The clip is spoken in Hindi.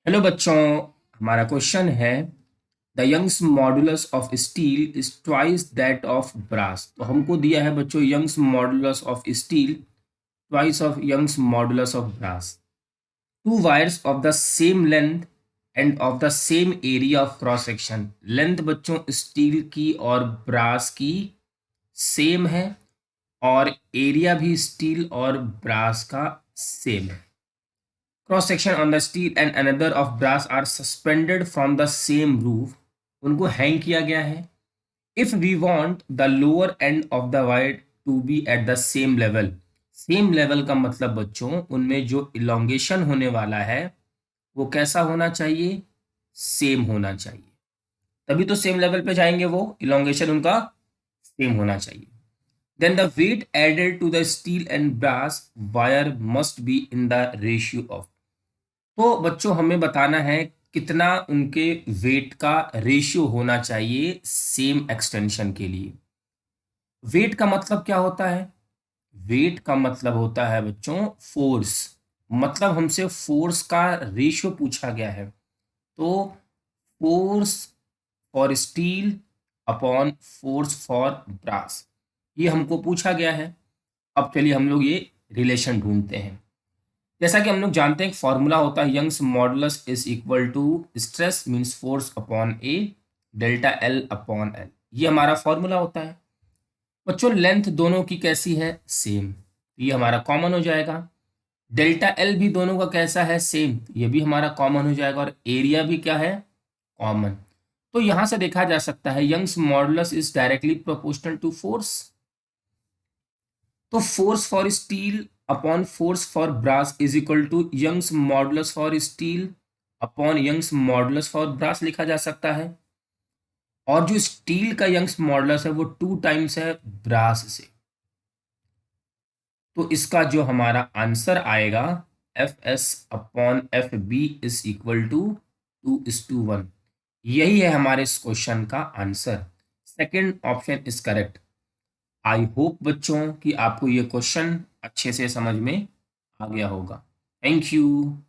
हेलो बच्चों। हमारा क्वेश्चन है the Young's modulus of steel is twice that of brass. तो हमको दिया है बच्चों Young's modulus of steel twice of Young's modulus of brass. Two wires of the same length and of the same area of cross section. Length बच्चों स्टील की और ब्रास की सेम है और एरिया भी स्टील और ब्रास का सेम है। Cross section on the steel and another of brass are suspended from the same roof. उनको हैंग किया गया है। If we want the lower end of the wire to be at the same level. Same level का मतलब बच्चों उनमें जो इलोंगेशन होने वाला है वो कैसा होना चाहिए, सेम होना चाहिए। तभी तो सेम लेवल पे जाएंगे, वो इलोंगेशन उनका सेम होना चाहिए। Then the weight added to the steel and brass wire must be in the ratio of. तो बच्चों हमें बताना है कितना उनके वेट का रेशियो होना चाहिए सेम एक्सटेंशन के लिए। वेट का मतलब क्या होता है? वेट का मतलब होता है बच्चों फोर्स। मतलब हमसे फोर्स का रेशियो पूछा गया है। तो force for steel upon force for brass, ये हमको पूछा गया है। अब चलिए हम लोग ये रिलेशन ढूंढते हैं। जैसा कि हम लोग जानते हैं फॉर्मूला होता है Young's modulus is equal to stress means force upon A delta L upon L. ये हमारा फॉर्मूला होता है। बच्चों लेंथ दोनों की कैसी है, सेम, ये हमारा कॉमन हो जाएगा। डेल्टा एल भी दोनों का कैसा है, सेम, ये भी हमारा कॉमन हो जाएगा। और एरिया भी क्या है, कॉमन। तो यहां से देखा जा सकता है Young's modulus is directly proportional to force. तो force for steel upon force for brass is equal to Young's modulus for steel upon Young's modulus for brass लिखा जा सकता है। और जो स्टील का यंग्स मॉडुलस है वो 2 टाइम्स है ब्रास से। तो इसका जो हमारा आंसर आएगा F S upon F B is equal to 2:1। यही है हमारे इस क्वेश्चन का answer. Second option is correct. I hope बच्चों कि आपको ये क्वेश्चन अच्छे से समझ में आ गया होगा। Thank you.